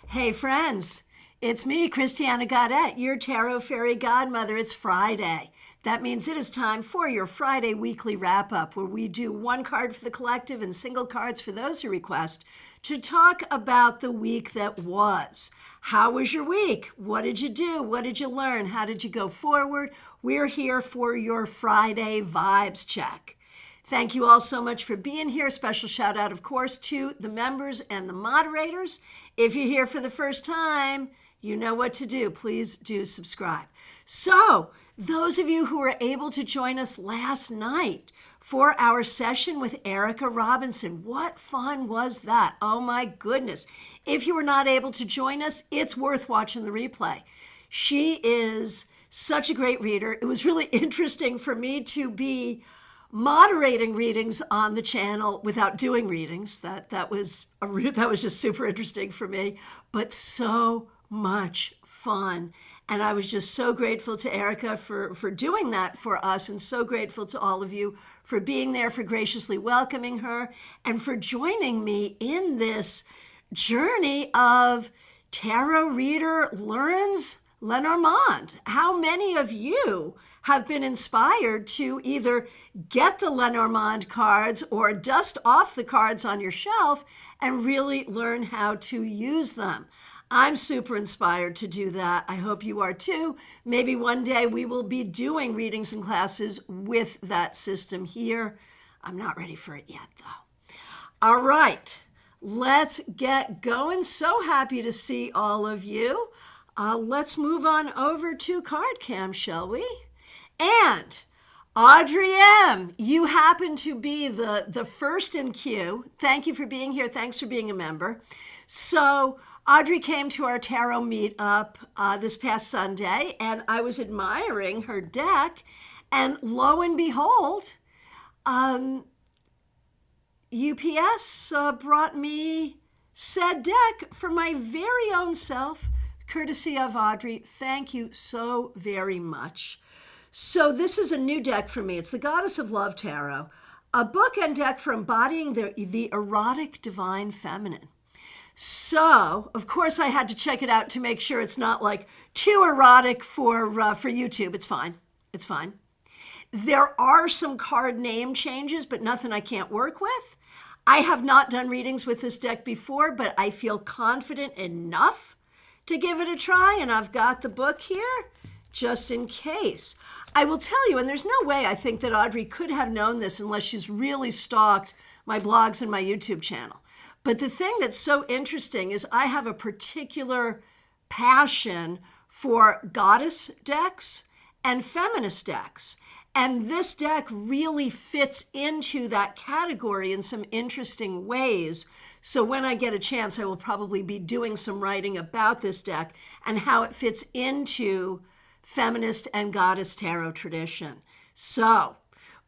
Hey friends, it's me, Christiana Gaudet, your tarot fairy godmother. It's Friday. That means it is time for your Friday weekly wrap up, where we do one card for the collective and single cards for those who request to talk about the week that was. How was your week? What did you do? What did you learn? How did you go forward? We're here for your Friday vibes check. Thank you all so much for being here. Special shout out, of course, to the members and the moderators. If you're here for the first time, you know what to do. Please do subscribe. So, those of you who were able to join us last night for our session with Erica Robinson, what fun was that? Oh my goodness. If you were not able to join us, it's worth watching the replay. She is such a great reader. It was really interesting for me to be moderating readings on the channel without doing readings. That was just super interesting for me, but so much fun. And I was just so grateful to Erica for doing that for us, and so grateful to all of you for being there, for graciously welcoming her, and for joining me in this journey of tarot reader Lenormand. How many of you have been inspired to either get the Lenormand cards or dust off the cards on your shelf and really learn how to use them? I'm super inspired to do that. I hope you are too. Maybe one day we will be doing readings and classes with that system here. I'm not ready for it yet, though. All right, let's get going. So happy to see all of you. Let's move on over to Card Cam, shall we? And Audrey M., you happen to be the first in queue. Thank you for being here. Thanks for being a member. So Audrey came to our tarot meetup this past Sunday, and I was admiring her deck, and lo and behold, UPS brought me said deck for my very own self, courtesy of Audrey. Thank you so very much. So this is a new deck for me. It's the Goddess of Love Tarot, a bookend deck for embodying the erotic divine feminine. So, of course, I had to check it out to make sure it's not like too erotic for YouTube. It's fine. It's fine. There are some card name changes, but nothing I can't work with. I have not done readings with this deck before, but I feel confident enough to give it a try, and I've got the book here just in case. I will tell you, and there's no way I think that Audrey could have known this unless she's really stalked my blogs and my YouTube channel. But the thing that's so interesting is I have a particular passion for goddess decks and feminist decks. And this deck really fits into that category in some interesting ways. So when I get a chance, I will probably be doing some writing about this deck and how it fits into feminist and goddess tarot tradition. So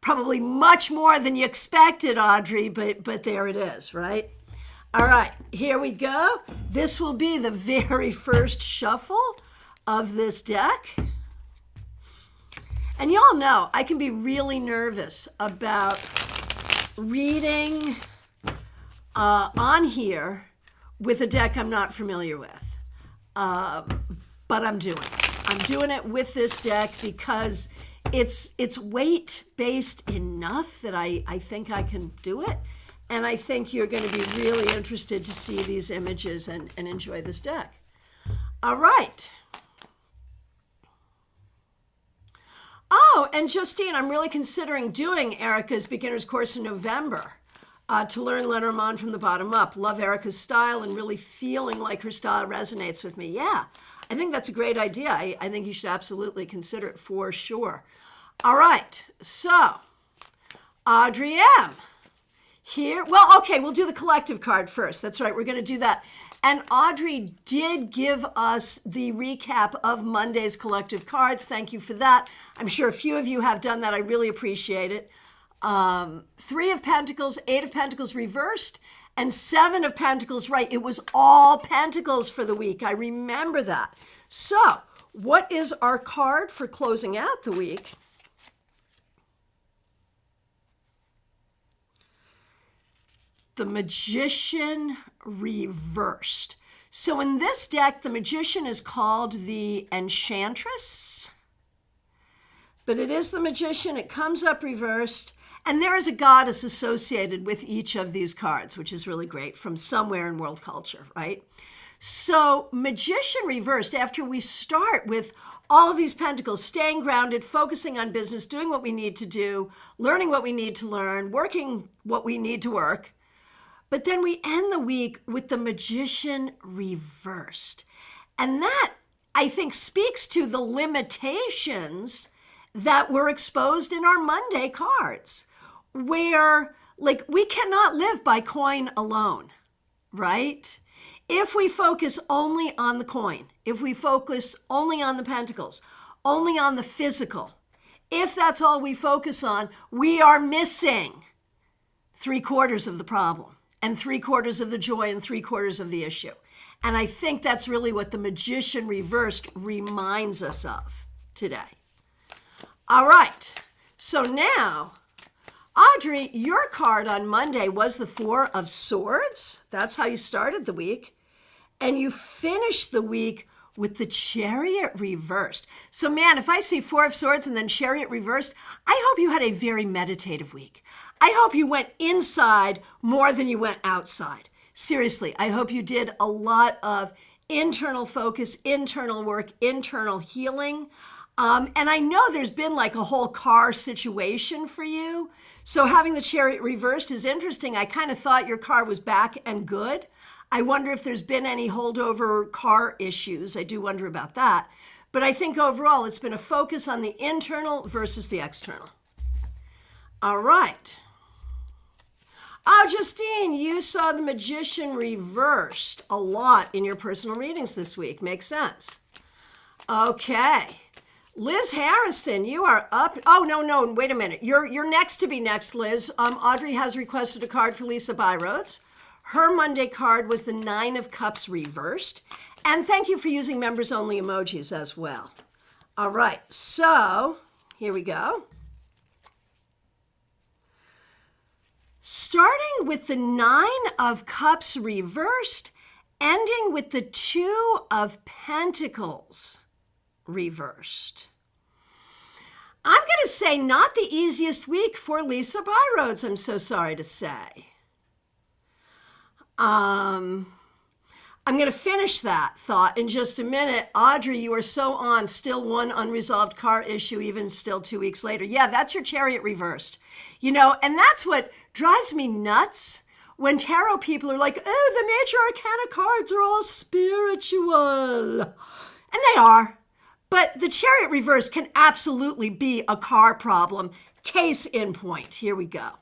probably much more than you expected, Audrey, but there it is, right? All right, here we go. This will be the very first shuffle of this deck. And y'all know I can be really nervous about reading on here with a deck I'm not familiar with, but I'm doing it. I'm doing it with this deck because it's weight-based enough that I think I can do it. And I think you're going to be really interested to see these images and enjoy this deck. All right. Oh, and Justine, I'm really considering doing Erica's beginner's course in November to learn Lenormand from the bottom up. Love Erica's style and really feeling like her style resonates with me. Yeah, I think that's a great idea. I think you should absolutely consider it for sure. All right, so Audrey M. Here, well, okay, we'll do the collective card first. That's right, we're going to do that. And Audrey did give us the recap of Monday's collective cards. Thank you for that. I'm sure a few of you have done that. I really appreciate it. 3 of Pentacles, 8 of Pentacles reversed, and 7 of Pentacles right. It was all Pentacles for the week. I remember that. So, what is our card for closing out the week? The Magician reversed. So in this deck, the magician is called the Enchantress. But it is the magician. It comes up reversed. And there is a goddess associated with each of these cards, which is really great from somewhere in world culture, right? So magician reversed, after we start with all of these pentacles, staying grounded, focusing on business, doing what we need to do, learning what we need to learn, working what we need to work. But then we end the week with the magician reversed. And that, I think, speaks to the limitations that were exposed in our Monday cards, where like we cannot live by coin alone, right? If we focus only on the coin, if we focus only on the pentacles, only on the physical, if that's all we focus on, we are missing 3/4 of the problem and 3/4 of the joy and 3/4 of the issue. And I think that's really what the magician reversed reminds us of today. All right, so now, Audrey, your card on Monday was the 4 of Swords. That's how you started the week. And you finished the week with the Chariot reversed. So man, if I see 4 of Swords and then Chariot reversed, I hope you had a very meditative week. I hope you went inside more than you went outside. Seriously, I hope you did a lot of internal focus, internal work, internal healing. And I know there's been like a whole car situation for you. So having the Chariot reversed is interesting. I kind of thought your car was back and good. I wonder if there's been any holdover car issues. I do wonder about that. But I think overall it's been a focus on the internal versus the external. All right. Oh, Justine, you saw the magician reversed a lot in your personal readings this week. Makes sense. Okay. Liz Harrison, you are up. Oh, no, wait a minute. You're next to be next, Liz. Audrey has requested a card for Lisa Byroads. Her Monday card was the 9 of Cups reversed. And thank you for using members only emojis as well. All right, so here we go. Starting with the 9 of Cups reversed, ending with the 2 of Pentacles reversed. I'm going to say not the easiest week for Lisa Byroads, I'm so sorry to say. I'm going to finish that thought in just a minute. Audrey, you are so on. Still one unresolved car issue, even still 2 weeks later. Yeah, that's your Chariot reversed. You know, and that's what drives me nuts when tarot people are like, oh, the major arcana cards are all spiritual. And they are. But the Chariot reverse can absolutely be a car problem. Case in point. Here we go.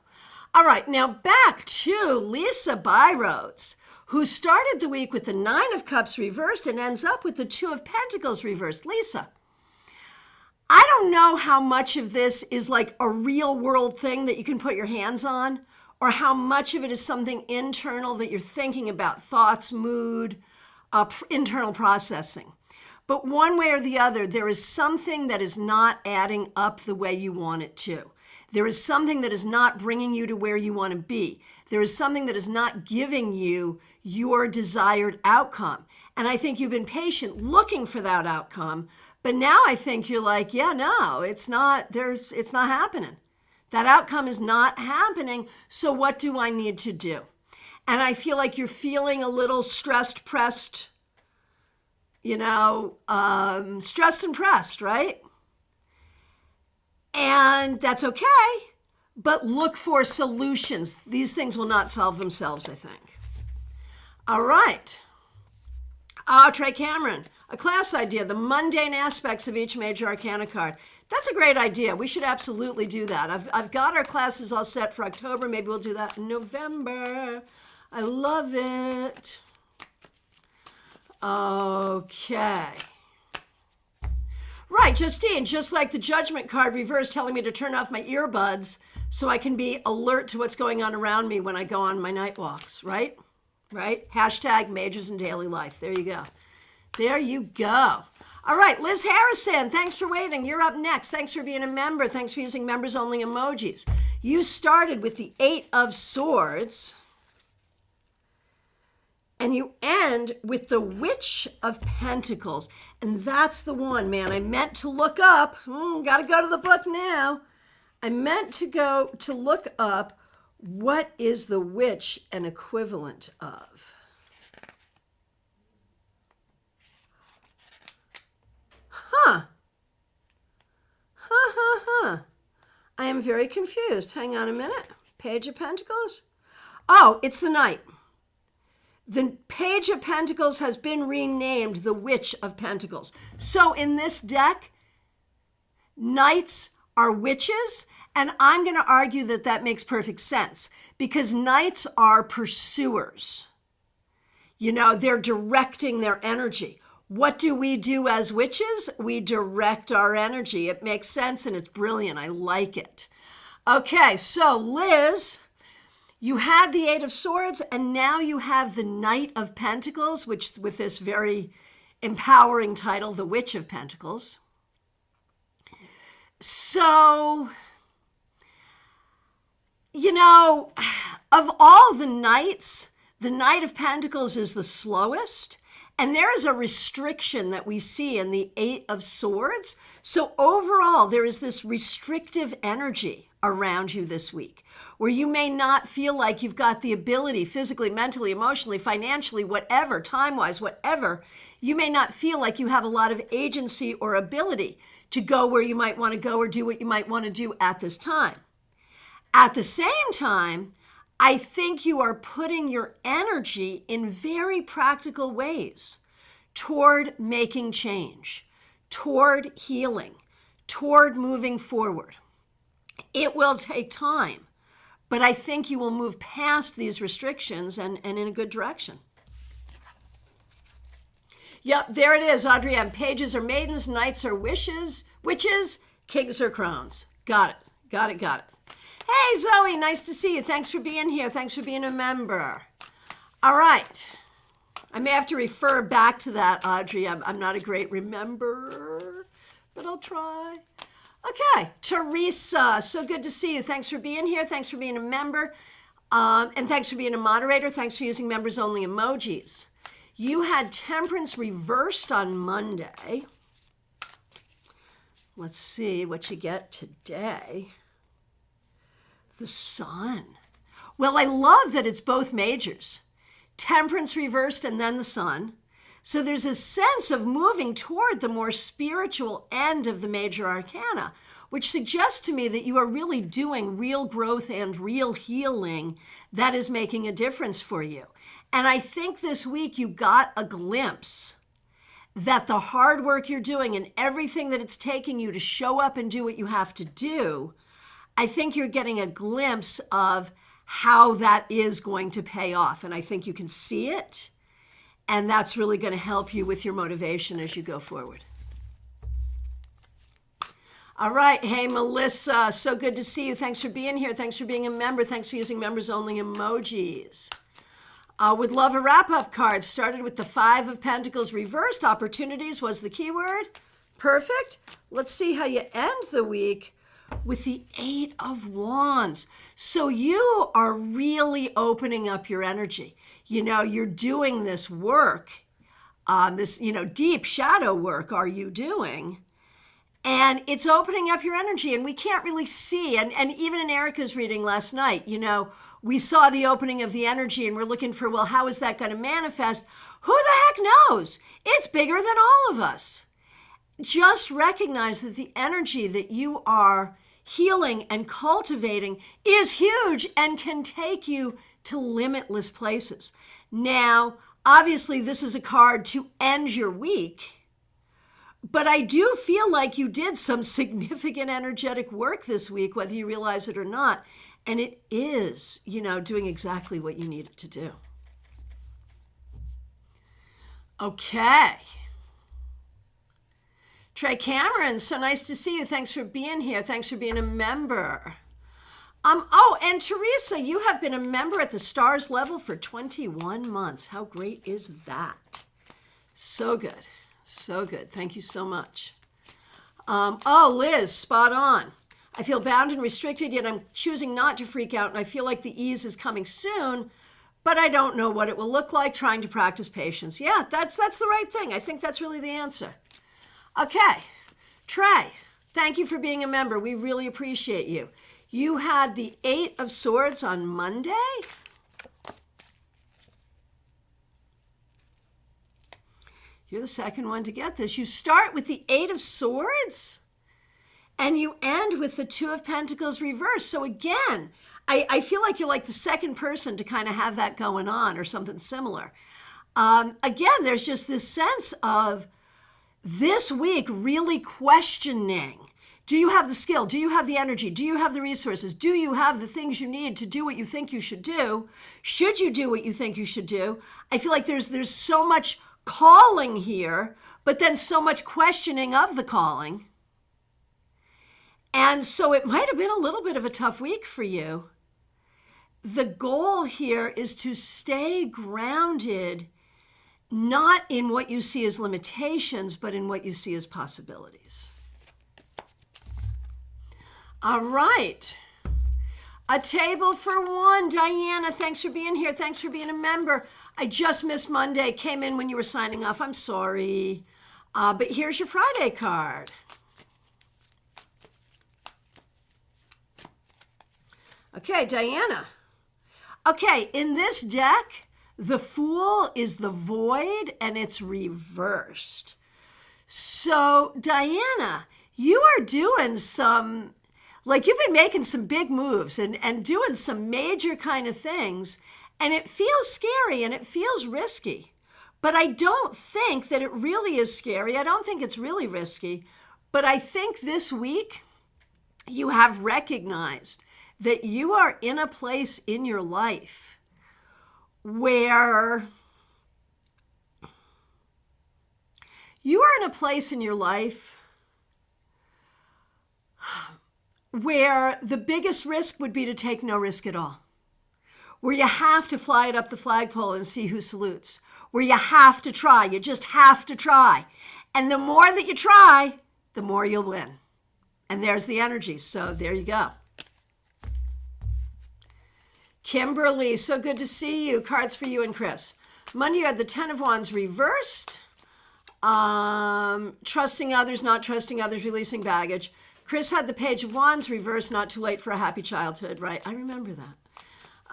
All right, now back to Lisa Byroads, who started the week with the 9 of Cups reversed and ends up with the 2 of Pentacles reversed. Lisa, I don't know how much of this is like a real world thing that you can put your hands on, or how much of it is something internal that you're thinking about, thoughts, mood, internal processing. But one way or the other, there is something that is not adding up the way you want it to. There is something that is not bringing you to where you want to be. There is something that is not giving you your desired outcome. And I think you've been patient looking for that outcome. But now I think you're like, yeah, no, it's not happening. That outcome is not happening. So what do I need to do? And I feel like you're feeling a little stressed, pressed, stressed and pressed, right? And that's okay, but look for solutions. These things will not solve themselves, I think. All right. Trey Cameron, a class idea, the mundane aspects of each major arcana card. That's a great idea. We should absolutely do that. I've got our classes all set for October. Maybe we'll do that in November. I love it. Okay. Right, Justine, just like the Judgment card reversed telling me to turn off my earbuds so I can be alert to what's going on around me when I go on my night walks, right? Right? Hashtag majors in daily life. There you go. There you go. All right, Liz Harrison, thanks for waiting. You're up next. Thanks for being a member. Thanks for using members only emojis. You started with the 8 of Swords. And you end with the Witch of Pentacles. And that's the one, man, I meant to look up. Got to go to the book now. I meant to go to look up what is the witch an equivalent of. I am very confused. Hang on a minute. Page of Pentacles? Oh, it's the Knight. The Page of Pentacles has been renamed the Witch of Pentacles. So in this deck, Knights are witches, and I'm going to argue that that makes perfect sense because Knights are pursuers. You know, they're directing their energy. What do we do as witches? We direct our energy. It makes sense and it's brilliant. I like it. Okay, so Liz, you had the Eight of Swords and now you have the Knight of Pentacles, which with this very empowering title, the Witch of Pentacles. So, you know, of all the knights, the Knight of Pentacles is the slowest. And there is a restriction that we see in the Eight of Swords. So overall, there is this restrictive energy around you this week where you may not feel like you've got the ability physically, mentally, emotionally, financially, whatever, time-wise, whatever. You may not feel like you have a lot of agency or ability to go where you might want to go or do what you might want to do at this time. At the same time, I think you are putting your energy in very practical ways toward making change, toward healing, toward moving forward. It will take time, but I think you will move past these restrictions and in a good direction. Yep, there it is, Audrey. Pages are maidens, knights are witches, kings are crowns. Got it. Hey, Zoe, nice to see you. Thanks for being here. Thanks for being a member. All right. I may have to refer back to that, Audrey. I'm not a great rememberer, but I'll try. Okay, Teresa, so good to see you. Thanks for being here. Thanks for being a member. And thanks for being a moderator. Thanks for using members-only emojis. You had Temperance reversed on Monday. Let's see what you get today. The Sun. Well, I love that it's both majors. Temperance reversed and then the Sun. So there's a sense of moving toward the more spiritual end of the major arcana, which suggests to me that you are really doing real growth and real healing that is making a difference for you. And I think this week you got a glimpse that the hard work you're doing and everything that it's taking you to show up and do what you have to do, I think you're getting a glimpse of how that is going to pay off. And I think you can see it. And that's really going to help you with your motivation as you go forward. All right. Hey, Melissa. So good to see you. Thanks for being here. Thanks for being a member. Thanks for using members-only emojis. Would love a wrap-up card. Started with the Five of Pentacles reversed. Opportunities was the keyword. Perfect. Let's see how you end the week with the Eight of Wands. So you are really opening up your energy. You know, you're doing this work, this, deep shadow work are you doing? And it's opening up your energy and we can't really see. And even in Erica's reading last night, we saw the opening of the energy and we're looking for, well, how is that going to manifest? Who the heck knows? It's bigger than all of us. Just recognize that the energy that you are healing and cultivating is huge and can take you to limitless places. Now, obviously, this is a card to end your week, but I do feel like you did some significant energetic work this week, whether you realize it or not, and it is, doing exactly what you need it to do. Okay. Trey Cameron, so nice to see you. Thanks for being here. Thanks for being a member. And Teresa, you have been a member at the stars level for 21 months. How great is that? So good. So good. Thank you so much. Liz, spot on. I feel bound and restricted, yet I'm choosing not to freak out, and I feel like the ease is coming soon, but I don't know what it will look like trying to practice patience. Yeah, that's the right thing. I think that's really the answer. Okay, Trey, thank you for being a member. We really appreciate you. You had the 8 of Swords on Monday. You're the second one to get this. You start with the 8 of Swords and you end with the 2 of Pentacles reversed. So again, I feel like you're like the second person to kind of have that going on or something similar. Again, there's just this sense of this week really questioning. Do you have the skill? Do you have the energy? Do you have the resources? Do you have the things you need to do what you think you should do? Should you do what you think you should do? I feel like there's so much calling here, but then so much questioning of the calling. And so it might have been a little bit of a tough week for you. The goal here is to stay grounded, not in what you see as limitations, but in what you see as possibilities. All right. A table for one. Diana, thanks for being here. Thanks for being a member. I just missed Monday. Came in when you were signing off. I'm sorry. But here's your Friday card. Okay, Diana. Okay, in this deck, the Fool is the Void and it's reversed. So, Diana, you are doing some, like you've been making some big moves and doing some major kind of things, and it feels scary and it feels risky. But I don't think that it really is scary. I don't think it's really risky. But I think this week you have recognized that you are in a place in your life where you are in a place in your life where the biggest risk would be to take no risk at all, where you have to fly it up the flagpole and see who salutes, where you have to try, you just have to try. And the more that you try, the more you'll win. And there's the energy, so there you go. Kimberly, so good to see you. Cards for you and Chris. Monday, you had the 10 of Wands reversed. Trusting others, not trusting others, releasing baggage. Chris had the Page of Wands reversed, not too late for a happy childhood, right? I remember that.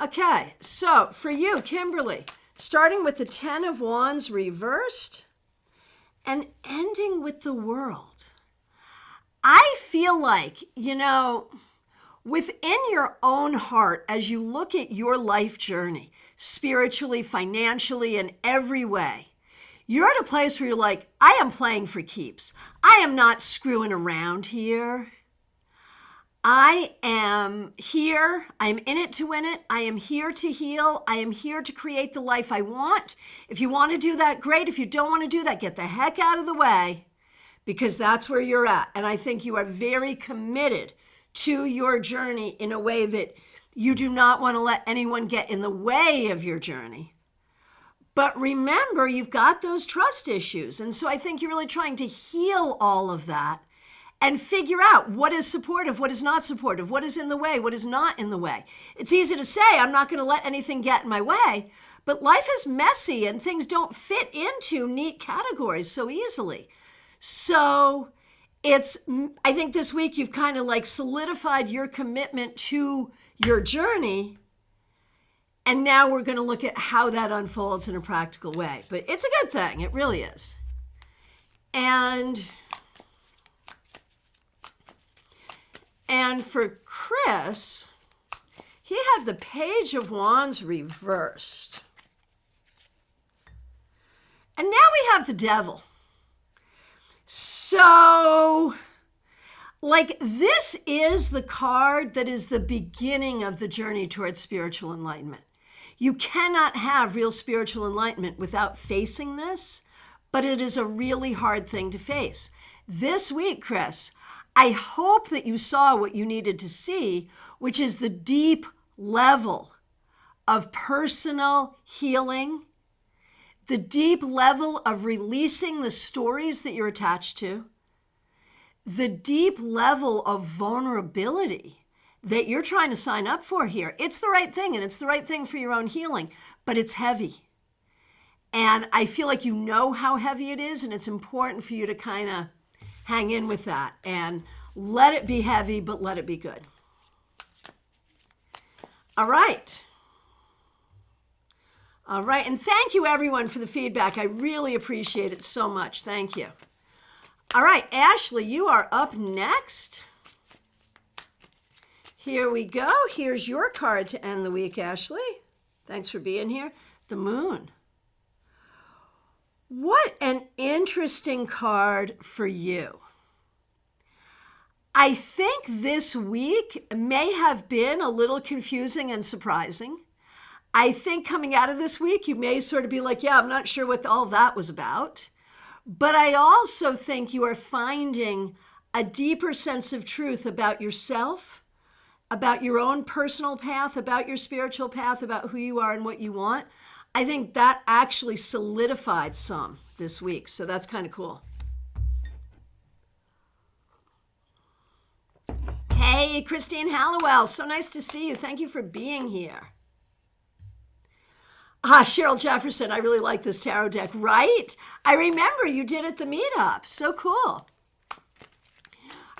Okay, so for you, Kimberly, starting with the 10 of Wands reversed and ending with the World. I feel like, within your own heart, as you look at your life journey, spiritually, financially, in every way, you're at a place where you're like, I am playing for keeps. I am not screwing around here. I am here. I'm in it to win it. I am here to heal. I am here to create the life I want. If you want to do that, great. If you don't want to do that, get the heck out of the way, because that's where you're at. And I think you are very committed to your journey in a way that you do not want to let anyone get in the way of your journey. But remember, you've got those trust issues. And so I think you're really trying to heal all of that and figure out what is supportive, what is not supportive, what is in the way, what is not in the way. It's easy to say, I'm not going to let anything get in my way, but life is messy and things don't fit into neat categories so easily. So I think this week you've kind of like solidified your commitment to your journey. And now we're going to look at how that unfolds in a practical way. But it's a good thing. It really is. And for Chris, he had the Page of Wands reversed. And now we have the Devil. So, this is the card that is the beginning of the journey towards spiritual enlightenment. You cannot have real spiritual enlightenment without facing this, but it is a really hard thing to face. This week, Chris, I hope that you saw what you needed to see, which is the deep level of personal healing, the deep level of releasing the stories that you're attached to, the deep level of vulnerability that you're trying to sign up for here. It's the right thing, and it's the right thing for your own healing, but it's heavy. And I feel like you know how heavy it is, and it's important for you to kind of hang in with that and let it be heavy, but let it be good. All right. All right, and thank you everyone for the feedback. I really appreciate it so much. Thank you. All right, Ashley, you are up next. Here we go. Here's your card to end the week, Ashley. Thanks for being here. The Moon. What an interesting card for you. I think this week may have been a little confusing and surprising. I think coming out of this week, you may sort of be like, yeah, I'm not sure what all that was about. But I also think you are finding a deeper sense of truth about yourself, about your own personal path, about your spiritual path, about who you are and what you want. I think that actually solidified some this week. So that's kind of cool. Hey, Christine Hallowell, so nice to see you. Thank you for being here. Cheryl Jefferson, I really like this tarot deck, right? I remember you did at the meetup. So cool.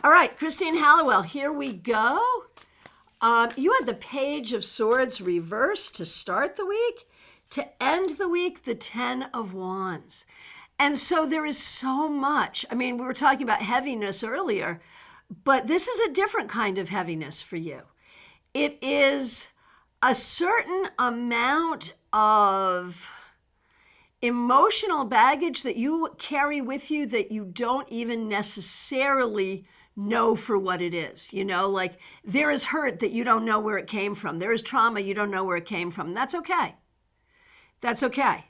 All right, Christine Hallowell, here we go. You had the Page of Swords reversed to start the week. To end the week, the 10 of Wands. And so there is so much. I mean, we were talking about heaviness earlier, but this is a different kind of heaviness for you. It is a certain amount of emotional baggage that you carry with you that you don't even necessarily know for what it is. You know, like there is hurt that you don't know where it came from. There is trauma you don't know where it came from. That's okay. That's okay.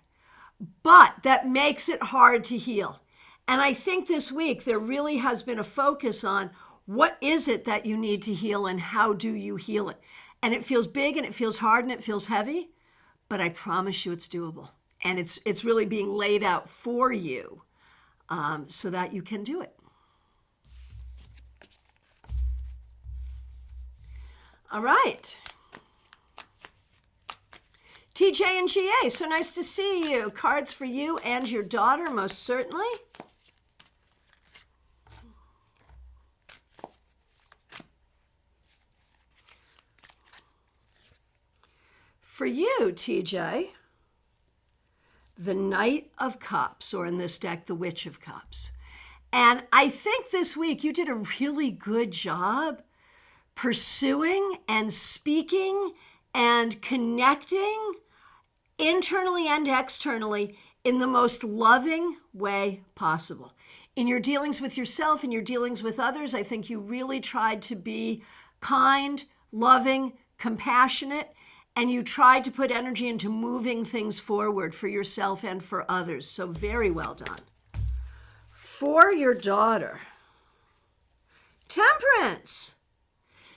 But that makes it hard to heal. And I think this week there really has been a focus on what is it that you need to heal and how do you heal it? And it feels big and it feels hard and it feels heavy, but I promise you it's doable. And it's really being laid out for you so that you can do it. All right. TJ and GA, so nice to see you. Cards for you and your daughter, most certainly. For you, TJ, the Knight of Cups, or in this deck, the Witch of Cups. And I think this week you did a really good job pursuing and speaking and connecting internally and externally in the most loving way possible. In your dealings with yourself and your dealings with others, I think you really tried to be kind, loving, compassionate, and you tried to put energy into moving things forward for yourself and for others. So very well done. For your daughter, Temperance.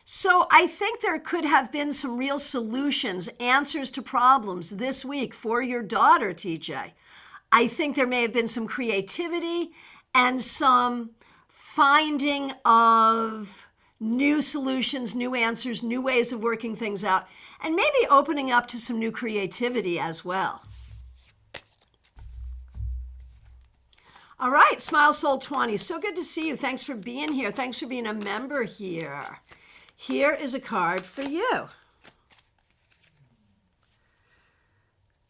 So I think there could have been some real solutions, answers to problems this week for your daughter, TJ. I think there may have been some creativity and some finding of new solutions, new answers, new ways of working things out, and maybe opening up to some new creativity as well. All right, Smile Soul 20. So good to see you. Thanks for being here. Thanks for being a member here. Here is a card for you.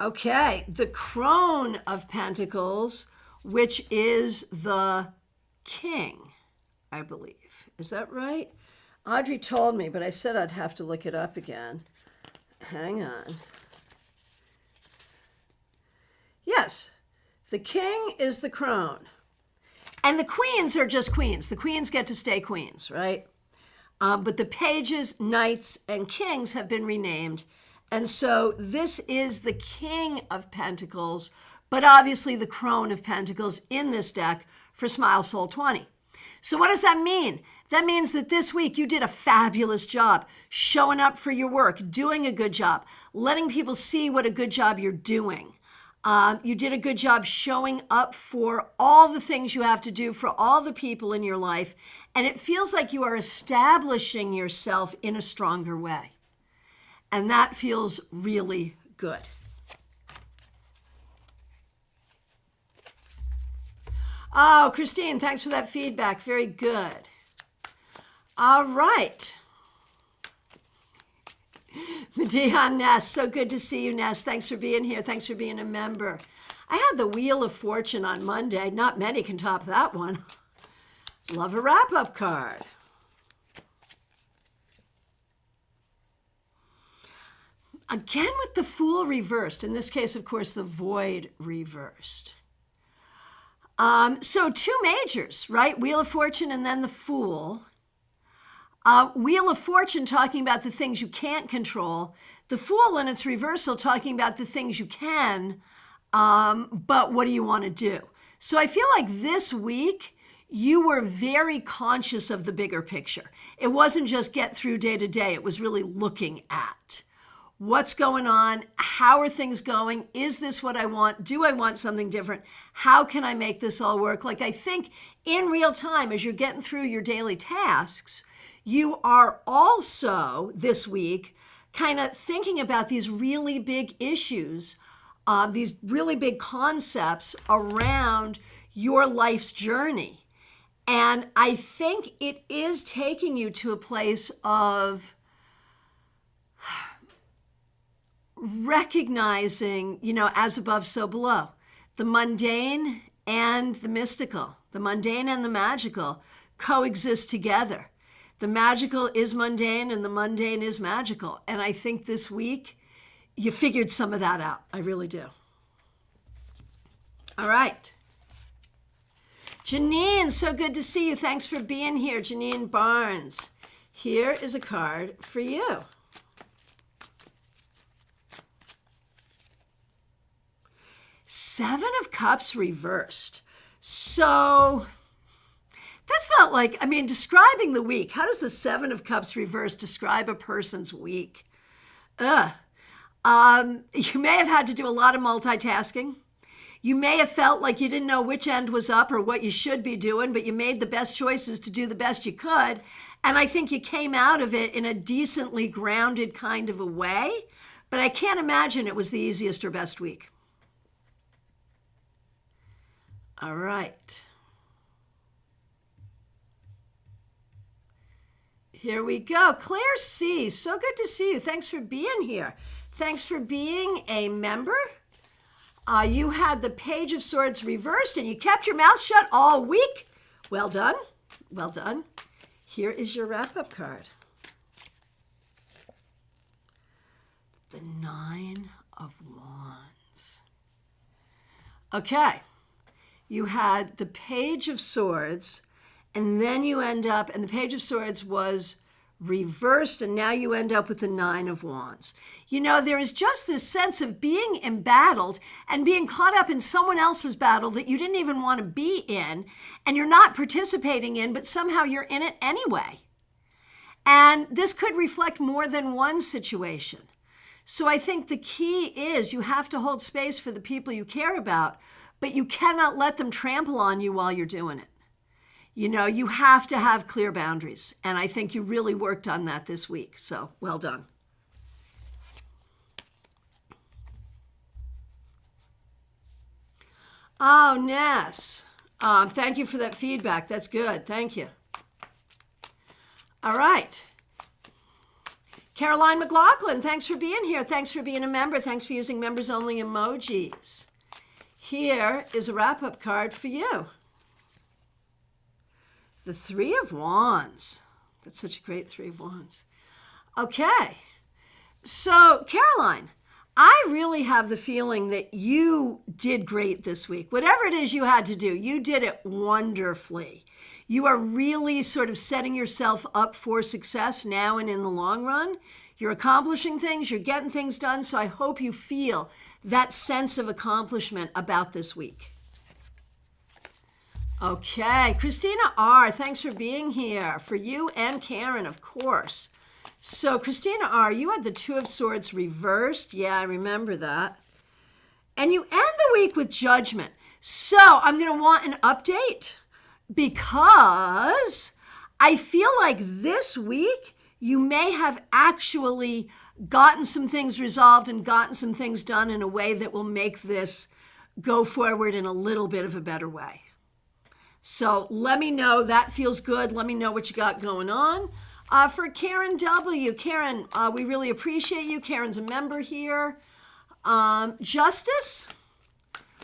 Okay, the Crone of Pentacles, which is the King, I believe. Is that right? Audrey told me, but I said I'd have to look it up again. Hang on. Yes, the King is the Crone. And the Queens are just queens. The queens get to stay queens, right? But the pages, knights, and kings have been renamed. And so this is the King of Pentacles, but obviously the Crone of Pentacles in this deck for Smile Soul 20. So what does that mean? That means that this week you did a fabulous job showing up for your work, doing a good job, letting people see what a good job you're doing. You did a good job showing up for all the things you have to do for all the people in your life And it feels like you are establishing yourself in a stronger way. And that feels really good. Oh, Christine, thanks for that feedback. Very good. All right. Medihan Ness, so good to see you, Ness. Thanks for being here. Thanks for being a member. I had the Wheel of Fortune on Monday. Not many can top that one. Love a wrap-up card. Again with the Fool reversed. In this case, of course, the Void reversed. So two majors, right? Wheel of Fortune and then the Fool. Wheel of Fortune talking about the things you can't control. The Fool in its reversal talking about the things you can, but what do you want to do? So I feel like this week you were very conscious of the bigger picture. It wasn't just get through day to day. It was really looking at what's going on? How are things going? Is this what I want? Do I want something different? How can I make this all work? Like, I think in real time, as you're getting through your daily tasks, you are also this week kind of thinking about these really big issues, these really big concepts around your life's journey. And I think it is taking you to a place of recognizing, as above, so below, the mundane and the mystical, the mundane and the magical coexist together. The magical is mundane and the mundane is magical. And I think this week you figured some of that out. I really do. All right. Janine, so good to see you. Thanks for being here, Janine Barnes. Here is a card for you. Seven of Cups reversed. So that's not like, describing the week. How does the Seven of Cups reversed describe a person's week? You may have had to do a lot of multitasking. You may have felt like you didn't know which end was up or what you should be doing, but you made the best choices to do the best you could. And I think you came out of it in a decently grounded kind of a way. But I can't imagine it was the easiest or best week. All right. Here we go. Claire C. So good to see you. Thanks for being here. Thanks for being a member. You had the Page of Swords reversed and you kept your mouth shut all week. Well done. Well done. Here is your wrap-up card. The Nine of Wands. Okay. You had the Page of Swords, and then you end up, and the Page of Swords was reversed, and now you end up with the Nine of Wands. There is just this sense of being embattled and being caught up in someone else's battle that you didn't even want to be in, and you're not participating in, but somehow you're in it anyway. And this could reflect more than one situation. So I think the key is you have to hold space for the people you care about, but you cannot let them trample on you while you're doing it. You have to have clear boundaries. And I think you really worked on that this week. So well done. Oh, Ness. Thank you for that feedback. That's good. Thank you. All right. Caroline McLaughlin, thanks for being here. Thanks for being a member. Thanks for using members-only emojis. Here is a wrap-up card for you. The Three of Wands. That's such a great Three of Wands. Okay. So, Caroline, I really have the feeling that you did great this week. Whatever it is you had to do, you did it wonderfully. You are really sort of setting yourself up for success now and in the long run. You're accomplishing things, you're getting things done, so I hope you feel that sense of accomplishment about this week. Okay, Christina R., thanks for being here. For you and Karen, of course. So, Christina R., you had the Two of Swords reversed. Yeah, I remember that. And you end the week with Judgment. So, I'm going to want an update because I feel like this week you may have actually gotten some things resolved and gotten some things done in a way that will make this go forward in a little bit of a better way. So let me know. That feels good. Let me know what you got going on. For Karen W. Karen, we really appreciate you. Karen's a member here. Justice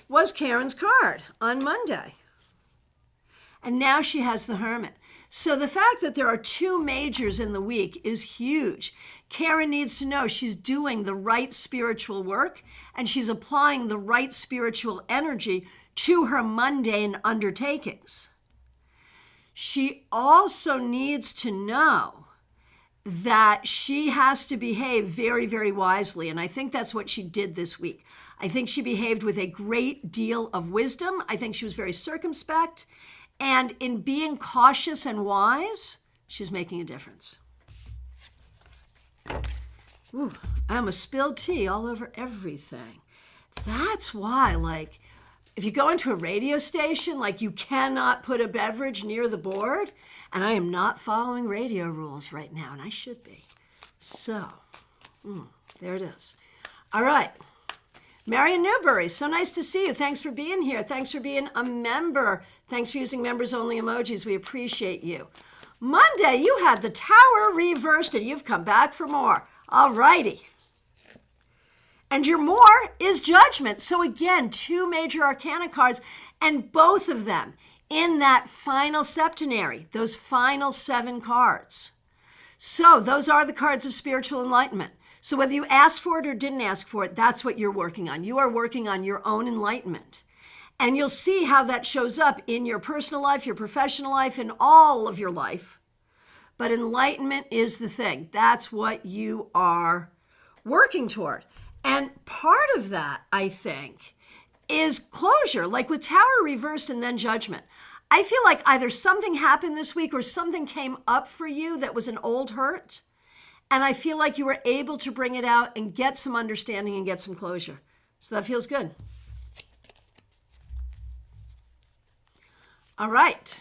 was Karen's card on Monday. And now she has the Hermit. So the fact that there are two majors in the week is huge. Karen needs to know she's doing the right spiritual work and she's applying the right spiritual energy to her mundane undertakings. She also needs to know that she has to behave very, very wisely. And I think that's what she did this week. I think she behaved with a great deal of wisdom. I think she was very circumspect. And in being cautious and wise, she's making a difference. Ooh, I almost spilled tea all over everything. That's why, like, if you go into a radio station, like, you cannot put a beverage near the board. And I am not following radio rules right now, and I should be. So, there it is. All right. Marion Newbury, so nice to see you. Thanks for being here. Thanks for being a member. Thanks for using members-only emojis. We appreciate you. Monday, you had the Tower reversed, and you've come back for more. All righty. And your more is Judgment. So again, two major arcana cards, and both of them in that final septenary, those final 7 cards. So those are the cards of spiritual enlightenment. So whether you asked for it or didn't ask for it, that's what you're working on. You are working on your own enlightenment. And you'll see how that shows up in your personal life, your professional life, in all of your life. But enlightenment is the thing. That's what you are working toward. And part of that, I think, is closure, like with Tower reversed and then Judgment. I feel like either something happened this week or something came up for you that was an old hurt. And I feel like you were able to bring it out and get some understanding and get some closure. So that feels good. All right.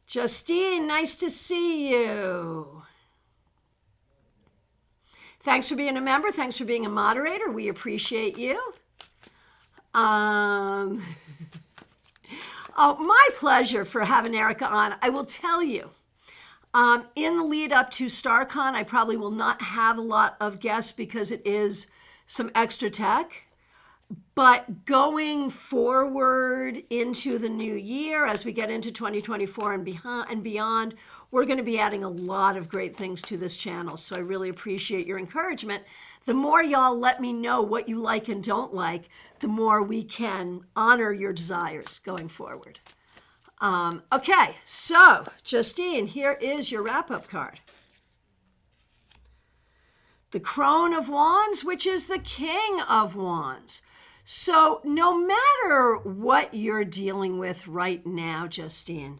Justine, nice to see you. Thanks for being a member. Thanks for being a moderator. We appreciate you. Oh, my pleasure for having Erica on. I will tell you, in the lead up to StarCon, I probably will not have a lot of guests because it is some extra tech. But going forward into the new year, as we get into 2024 and beyond, we're going to be adding a lot of great things to this channel. So I really appreciate your encouragement. The more y'all let me know what you like and don't like, the more we can honor your desires going forward. Okay, so Justine, here is your wrap-up card. The Crone of Wands, which is the King of Wands. So no matter what you're dealing with right now, Justine,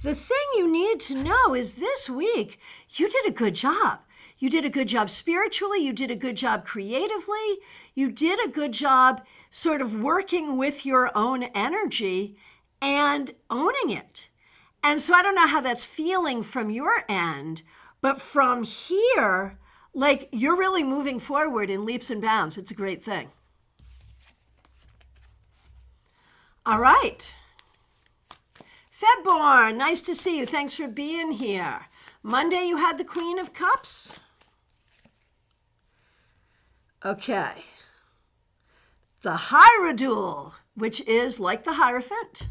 the thing you need to know is this week, you did a good job. You did a good job spiritually. You did a good job creatively. You did a good job sort of working with your own energy and owning it. And so I don't know how that's feeling from your end, but from here, like, you're really moving forward in leaps and bounds. It's a great thing. All right. Febborn, nice to see you. Thanks for being here. Monday, you had the Queen of Cups. Okay. The Hierodule, which is like the Hierophant.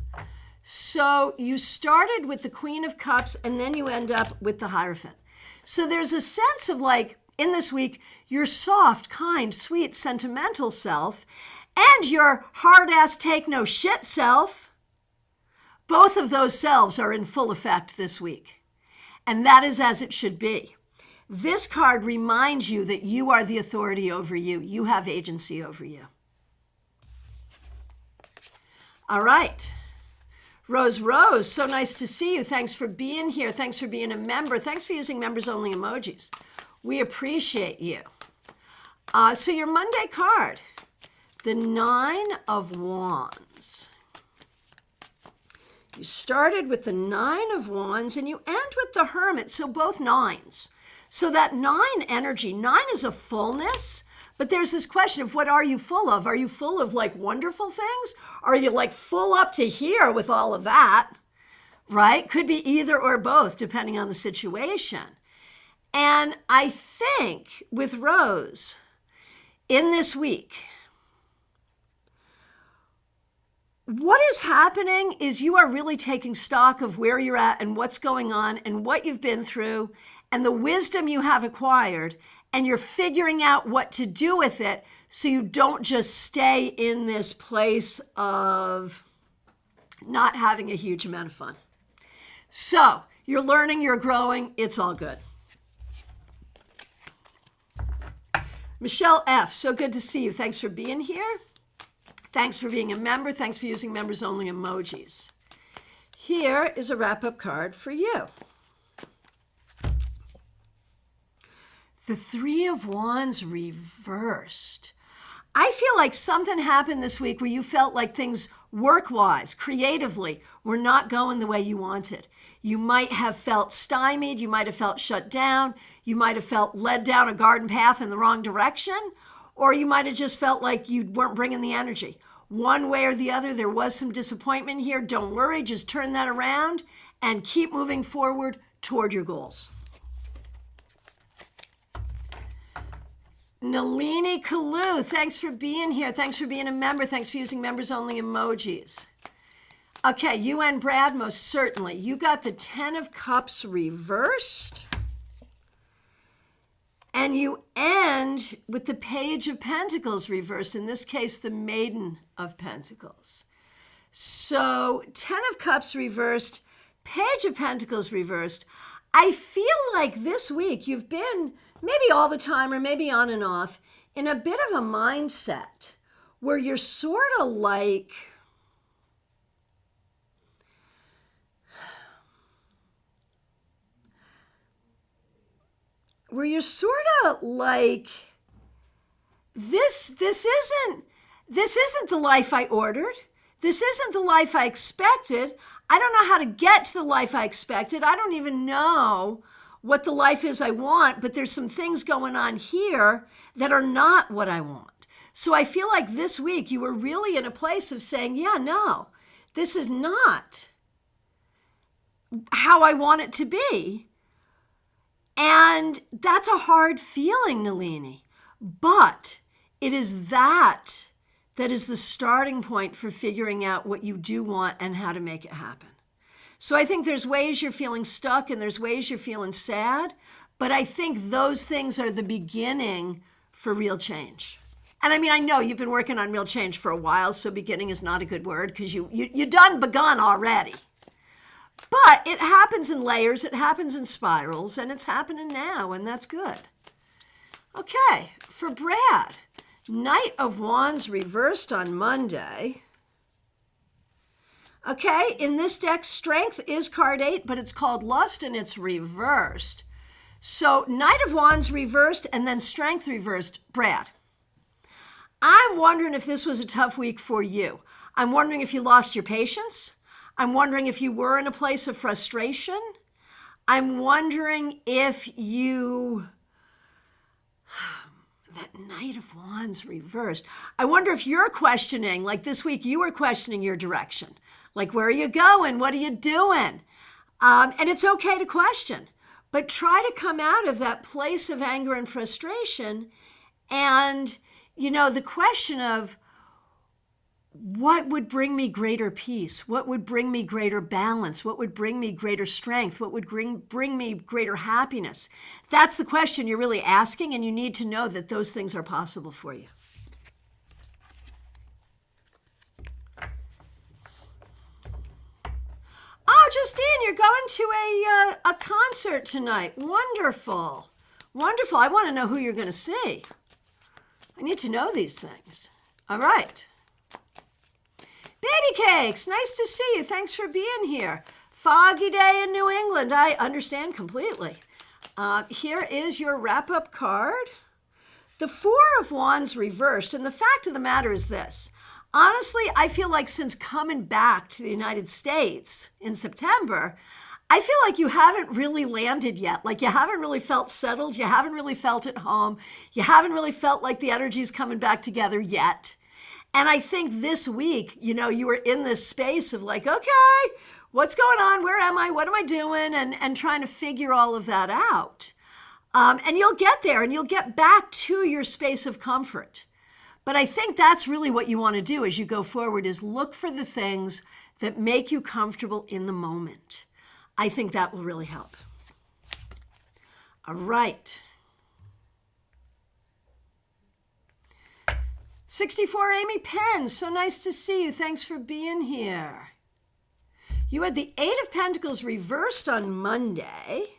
So you started with the Queen of Cups, and then you end up with the Hierophant. So there's a sense of, like, in this week, your soft, kind, sweet, sentimental self and your hard-ass take-no-shit self, both of those selves are in full effect this week. And that is as it should be. This card reminds you that you are the authority over you. You have agency over you. All right. Rose, so nice to see you. Thanks for being here. Thanks for being a member. Thanks for using members-only emojis. We appreciate you. So your Monday card, the 9 of Wands. You started with the Nine of Wands and you end with the Hermit, so both nines. So that 9 energy, 9 is a fullness, but there's this question of what are you full of? Are you full of like wonderful things? Are you like full up to here with all of that? Right? Could be either or both, depending on the situation. And I think with Rose, in this week, what is happening is you are really taking stock of where you're at and what's going on and what you've been through and the wisdom you have acquired, and you're figuring out what to do with it so you don't just stay in this place of not having a huge amount of fun. So you're learning, you're growing, it's all good. Michelle F., so good to see you. Thanks for being here. Thanks for being a member. Thanks for using members only emojis. Here is a wrap-up card for you. The Three of Wands reversed. I feel like something happened this week where you felt like things work-wise, creatively, were not going the way you wanted. You might have felt stymied. You might have felt shut down. You might have felt led down a garden path in the wrong direction. Or you might have just felt like you weren't bringing the energy. One way or the other, there was some disappointment here. Don't worry, just turn that around and keep moving forward toward your goals. Nalini Kalu, thanks for being here. Thanks for being a member. Thanks for using members only emojis. Okay, you and Brad, most certainly. You got the 10 of Cups reversed. And you end with the Page of Pentacles reversed, in this case, the Maiden of Pentacles. So 10 of Cups reversed, Page of Pentacles reversed. I feel like this week you've been, maybe all the time or maybe on and off, in a bit of a mindset where you're sort of like, this isn't the life I ordered. This isn't the life I expected. I don't know how to get to the life I expected. I don't even know what the life is I want, but there's some things going on here that are not what I want. So I feel like this week you were really in a place of saying, yeah, no, this is not how I want it to be. And that's a hard feeling, Nalini. But it is that is the starting point for figuring out what you do want and how to make it happen. So I think there's ways you're feeling stuck and there's ways you're feeling sad, but I think those things are the beginning for real change. And I mean, I know you've been working on real change for a while, so beginning is not a good word because you done begun already. But it happens in layers, it happens in spirals, and it's happening now, and that's good. Okay, for Brad, Knight of Wands reversed on Monday. Okay, in this deck, Strength is card 8, but it's called Lust, and it's reversed. So Knight of Wands reversed, and then Strength reversed. Brad, I'm wondering if this was a tough week for you. I'm wondering if you lost your patience. I'm wondering if you were in a place of frustration. I'm wondering if you... That Knight of Wands reversed. I wonder if you're questioning, like this week, you were questioning your direction. Like, where are you going? What are you doing? And it's okay to question, but try to come out of that place of anger and frustration. And, you know, the question of, what would bring me greater peace? What would bring me greater balance? What would bring me greater strength? What would bring me greater happiness? That's the question you're really asking, and you need to know that those things are possible for you. Oh, Justine, you're going to a concert tonight. Wonderful. Wonderful. I want to know who you're going to see. I need to know these things. All right. Baby Cakes, nice to see you. Thanks for being here. Foggy day in New England. I understand completely. Here is your wrap-up card. The Four of Wands reversed, and the fact of the matter is this. honestly, I feel like since coming back to the United States in September, I feel like you haven't really landed yet. Like you haven't really felt settled. You haven't really felt at home. You haven't really felt like the energy is coming back together yet. And I think this week, you were in this space of like, okay, what's going on? Where am I? What am I doing? And trying to figure all of that out. And you'll get there and you'll get back to your space of comfort. But I think that's really what you want to do as you go forward is look for the things that make you comfortable in the moment. I think that will really help. All right. 64 Amy Penn, so nice to see you. Thanks for being here. You had the Eight of Pentacles reversed on Monday.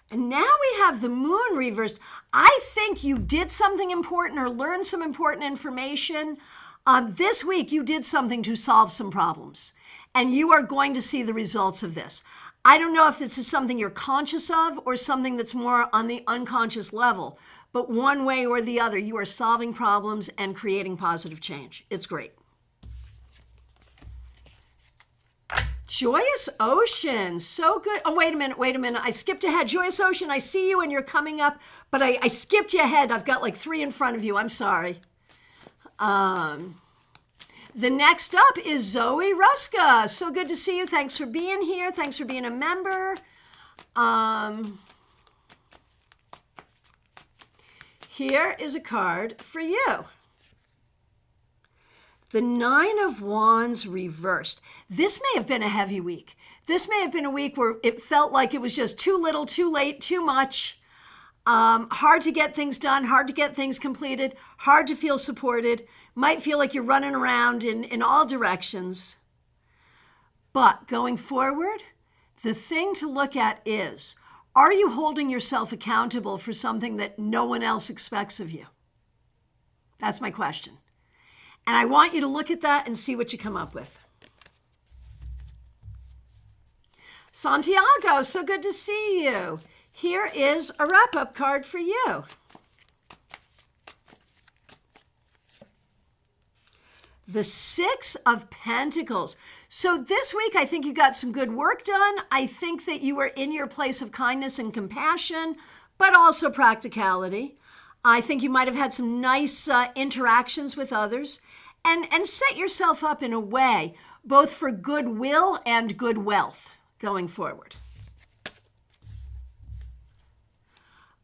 And now we have the Moon reversed. I think you did something important or learned some important information. This week you did something to solve some problems. And you are going to see the results of this. I don't know if this is something you're conscious of or something that's more on the unconscious level. But one way or the other, you are solving problems and creating positive change. It's great. Joyous Ocean, so good. Oh, wait a minute. I skipped ahead. Joyous Ocean, I see you and you're coming up, but I skipped you ahead. I've got like 3 in front of you. I'm sorry. The next up is Zoe Ruska. So good to see you. Thanks for being here. Thanks for being a member. Here is a card for you. The Nine of Wands reversed. This may have been a heavy week. This may have been a week where it felt like it was just too little, too late, too much. Hard to get things done, hard to get things completed, hard to feel supported. Might feel like you're running around in all directions. But going forward, the thing to look at is, are you holding yourself accountable for something that no one else expects of you? That's my question. And I want you to look at that and see what you come up with. Santiago, so good to see you. Here is a wrap-up card for you. The Six of Pentacles. So this week, I think you got some good work done. I think that you were in your place of kindness and compassion, but also practicality. I think you might have had some nice interactions with others and set yourself up in a way, both for goodwill and good wealth going forward.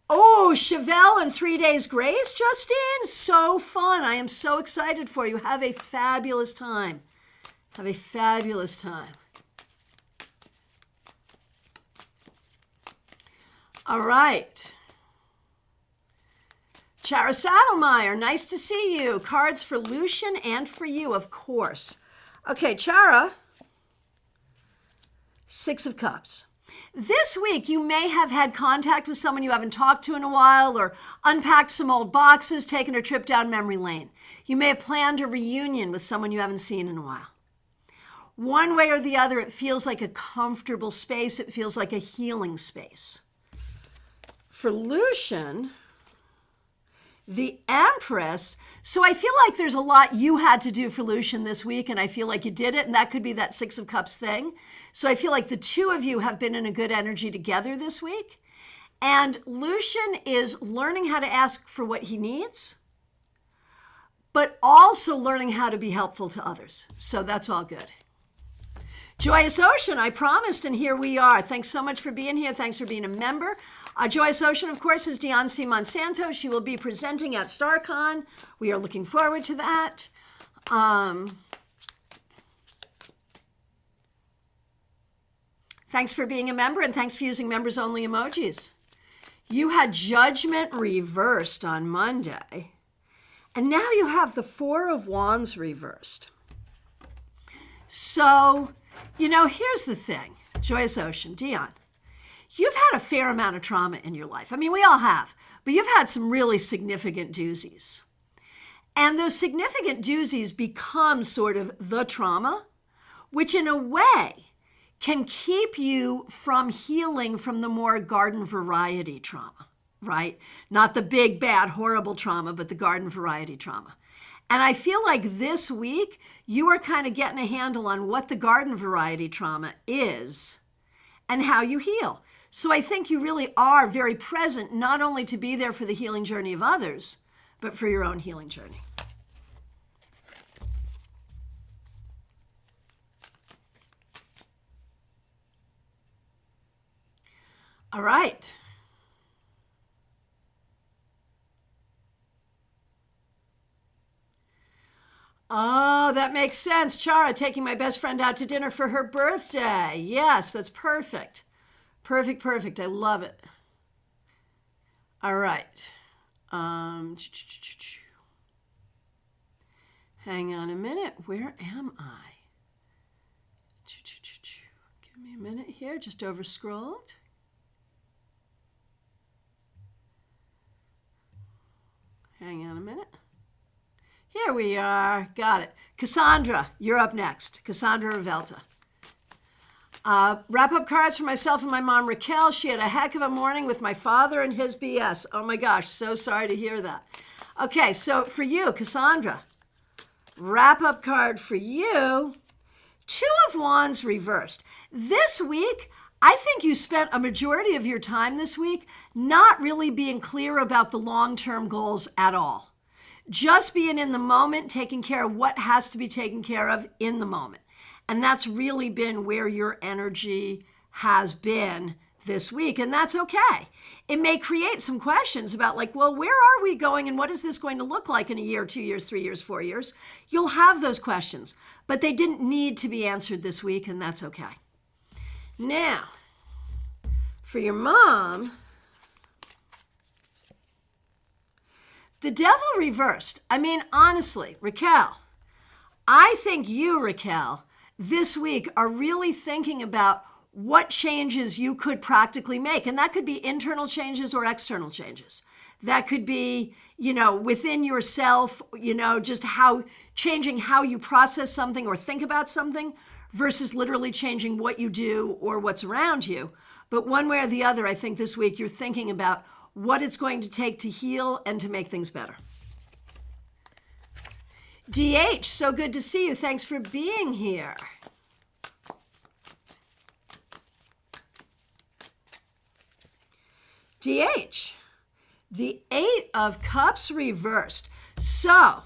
Oh, Chevelle and 3 Days Grace, Justine. So fun. I am so excited for you. Have a fabulous time. Have a fabulous time. All right. Chara Saddlemeyer, nice to see you. Cards for Lucian and for you, of course. Okay, Chara. Six of Cups. This week, you may have had contact with someone you haven't talked to in a while or unpacked some old boxes, taken a trip down memory lane. You may have planned a reunion with someone you haven't seen in a while. One way or the other, it feels like a comfortable space. It feels like a healing space. For Lucian, the Empress. So I feel like there's a lot you had to do for Lucian this week, and I feel like you did it, and that could be that Six of Cups thing. So I feel like the two of you have been in a good energy together this week. And Lucian is learning how to ask for what he needs, but also learning how to be helpful to others. So that's all good. Joyous Ocean, I promised, and here we are. Thanks so much for being here. Thanks for being a member. Joyous Ocean, of course, is Deonce Monsanto. She will be presenting at StarCon. We are looking forward to that. Thanks for being a member, and thanks for using members-only emojis. You had Judgment reversed on Monday, and now you have the Four of Wands reversed. So, here's the thing, Joyous Ocean, Dion. You've had a fair amount of trauma in your life. I mean, we all have, but you've had some really significant doozies. And those significant doozies become sort of the trauma, which in a way can keep you from healing from the more garden variety trauma. right? Not the big, bad, horrible trauma, but the garden variety trauma. And I feel like this week, you are kind of getting a handle on what the garden variety trauma is and how you heal. So I think you really are very present, not only to be there for the healing journey of others, but for your own healing journey. All right. Oh, that makes sense. Chara, taking my best friend out to dinner for her birthday. Yes, that's perfect. Perfect, perfect. I love it. All right. Hang on a minute. Where am I? Give me a minute here. Just over scrolled. Hang on a minute. Here we are. Got it. Cassandra, you're up next. Cassandra Revelta. Wrap-up cards for myself and my mom, Raquel. She had a heck of a morning with my father and his BS. Oh my gosh, so sorry to hear that. Okay, so for you, Cassandra, wrap-up card for you, Two of Wands reversed. This week, I think you spent a majority of your time this week not really being clear about the long-term goals at all. Just being in the moment, taking care of what has to be taken care of in the moment. And that's really been where your energy has been this week. And that's okay. It may create some questions about like, well, where are we going and what is this going to look like in a year, 2 years, 3 years, 4 years? You'll have those questions, but they didn't need to be answered this week, and that's okay. Now, for your mom, the devil reversed. I mean, honestly, Raquel, I think you, Raquel, this week are really thinking about what changes you could practically make. And that could be internal changes or external changes. That could be, within yourself, just changing how you process something or think about something versus literally changing what you do or what's around you. But one way or the other, I think this week you're thinking about what it's going to take to heal and to make things better. DH, so good to see you. Thanks for being here. DH, the Eight of Cups reversed. So,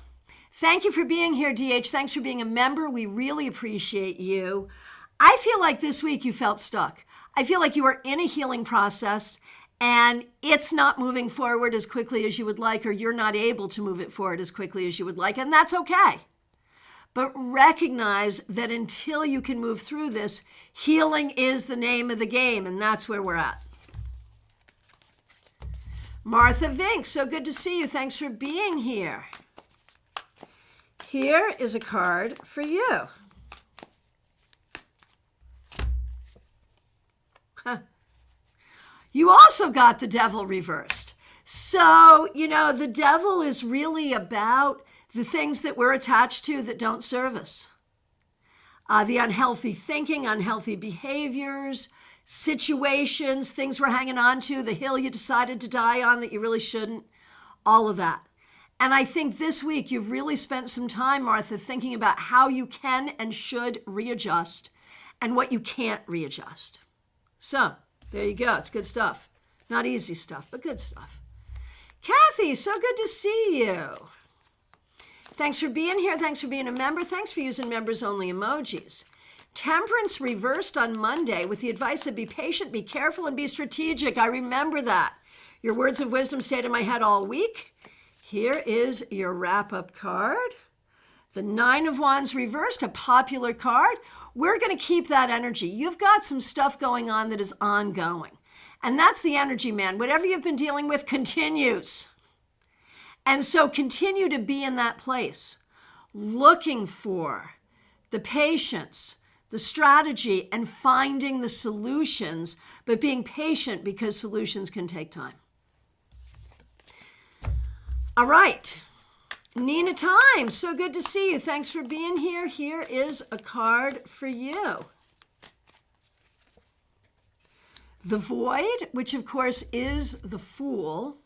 thank you for being here, DH. Thanks for being a member. We really appreciate you. I feel like this week you felt stuck. I feel like you are in a healing process and it's not moving forward as quickly as you would like, or you're not able to move it forward as quickly as you would like, and that's okay. But recognize that until you can move through this, healing is the name of the game, and that's where we're at. Martha Vink, so good to see you. Thanks for being here. Here is a card for you. You also got the devil reversed. So, the devil is really about the things that we're attached to that don't serve us. The unhealthy thinking, unhealthy behaviors, situations, things we're hanging on to, the hill you decided to die on that you really shouldn't, all of that. And I think this week you've really spent some time, Martha, thinking about how you can and should readjust and what you can't readjust. So, there you go. It's good stuff. Not easy stuff, but good stuff. Kathy, so good to see you. Thanks for being here. Thanks for being a member. Thanks for using members-only emojis. Temperance reversed on Monday with the advice of be patient, be careful, and be strategic. I remember that. Your words of wisdom stayed in my head all week. Here is your wrap-up card. The Nine of Wands reversed, a popular card. We're going to keep that energy. You've got some stuff going on that is ongoing. And that's the energy, man. Whatever you've been dealing with continues. And so continue to be in that place, looking for the patience, the strategy, and finding the solutions, but being patient because solutions can take time. All right. Nina Time, so good to see you. Thanks for being here. Here is a card for you. the Void, which of course is the Fool.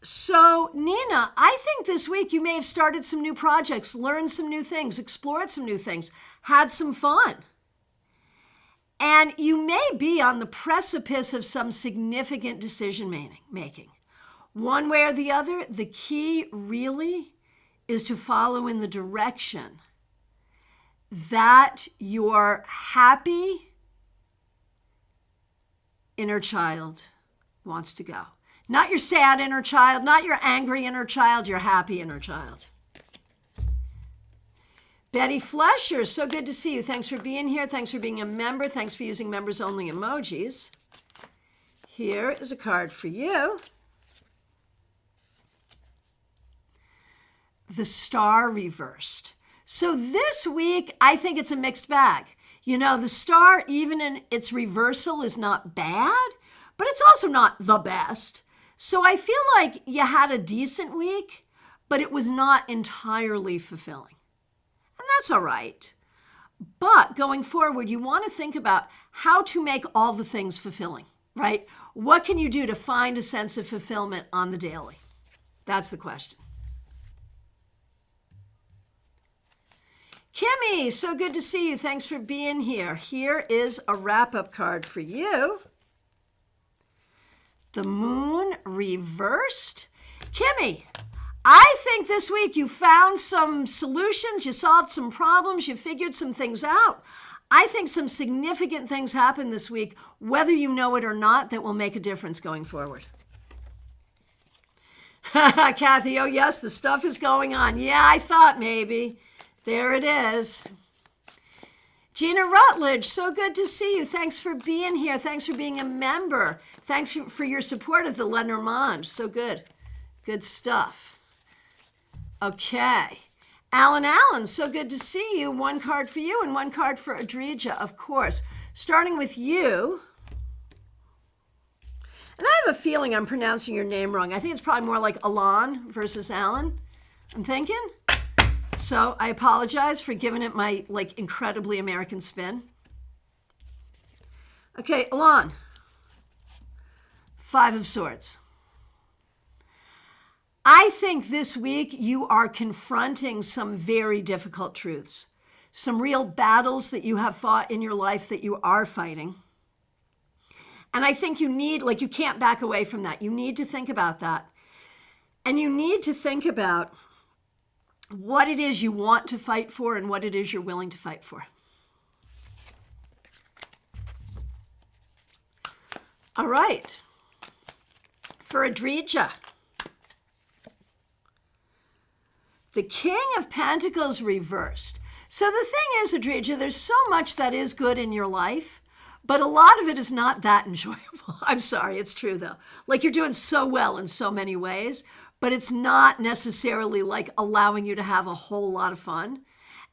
So, Nina, I think this week you may have started some new projects, learned some new things, explored some new things, had some fun. And you may be on the precipice of some significant decision making. One way or the other, the key really is to follow in the direction that your happy inner child wants to go. Not your sad inner child, not your angry inner child, your happy inner child. Betty Flesher, so good to see you. Thanks for being here. Thanks for being a member. Thanks for using members-only emojis. Here is a card for you. The Star reversed. So this week, I think it's a mixed bag. You know, the Star, even in its reversal, is not bad, but it's also not the best. So I feel like you had a decent week, but it was not entirely fulfilling. And that's all right. But going forward, you want to think about how to make all the things fulfilling, right? What can you do to find a sense of fulfillment on the daily? That's the question. Kimmy, so good to see you. Thanks for being here. Here is a wrap-up card for you. The Moon reversed. Kimmy, I think this week you found some solutions, you solved some problems, you figured some things out. I think some significant things happened this week, whether you know it or not, that will make a difference going forward. Kathy, oh yes, the stuff is going on. Yeah, I thought maybe. There it is. Gina Rutledge, so good to see you. Thanks for being here. Thanks for being a member. Thanks for your support of the Lenormand. So good. Good stuff. Okay. Allen, so good to see you. One card for you and one card for Adrija, of course. Starting with you. And I have a feeling I'm pronouncing your name wrong. I think it's probably more like Alan versus Alan. I'm thinking. So I apologize for giving it my incredibly American spin. Okay, Alan. 5 of Swords. I think this week you are confronting some very difficult truths, some real battles that you have fought in your life that you are fighting. And I think you need, you can't back away from that. You need to think about that. And you need to think about what it is you want to fight for and what it is you're willing to fight for. All right. For Adrija, the King of Pentacles reversed. So the thing is, Adrija, there's so much that is good in your life, but a lot of it is not that enjoyable. I'm sorry, it's true though. You're doing so well in so many ways, but it's not necessarily allowing you to have a whole lot of fun.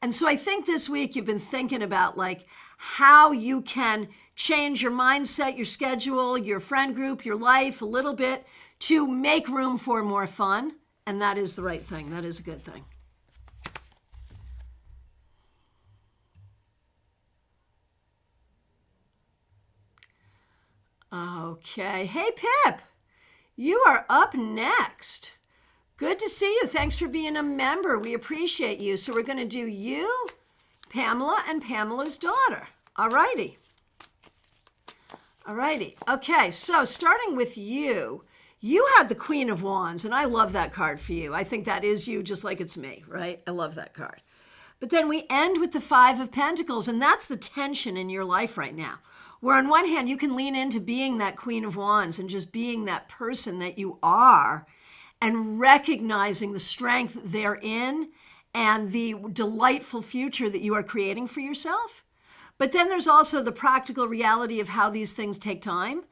And so I think this week you've been thinking about how you can change your mindset, your schedule, your friend group, your life a little bit to make room for more fun. And that is the right thing. That is a good thing. Okay. Hey, Pip, you are up next. Good to see you. Thanks for being a member. We appreciate you. So we're going to do you, Pamela, and Pamela's daughter. All righty. All righty. Okay, so starting with you, you had the Queen of Wands, and I love that card for you. I think that is you just like it's me, right? I love that card. But then we end with the 5 of Pentacles, and that's the tension in your life right now. Where on one hand, you can lean into being that Queen of Wands and just being that person that you are and recognizing the strength therein and the delightful future that you are creating for yourself. But then there's also the practical reality of how these things take time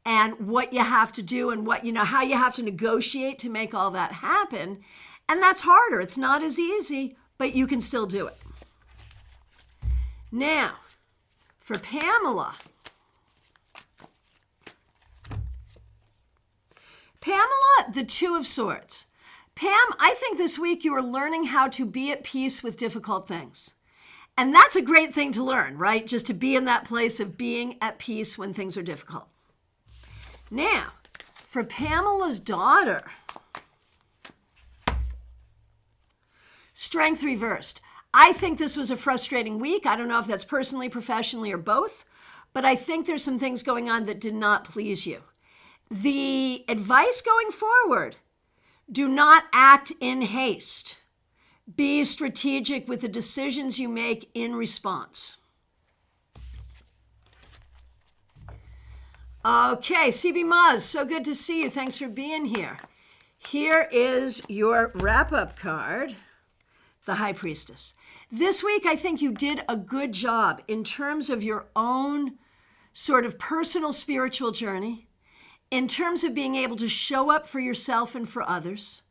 and what you have to do and how you have to negotiate to make all that happen. And that's harder. It's not as easy, but you can still do it. Now, for Pamela. Pamela, the 2 of Swords. Pam, I think this week you are learning how to be at peace with difficult things. And that's a great thing to learn, right? Just to be in that place of being at peace when things are difficult. Now, for Pamela's daughter, strength reversed. I think this was a frustrating week. I don't know if that's personally, professionally, or both, but I think there's some things going on that did not please you. The advice going forward, do not act in haste. Be strategic with the decisions you make in response. Okay, CB Muz, so good to see you. Thanks for being here. Here is your wrap-up card, the High Priestess. This week, I think you did a good job in terms of your own sort of personal spiritual journey, in terms of being able to show up for yourself and for others,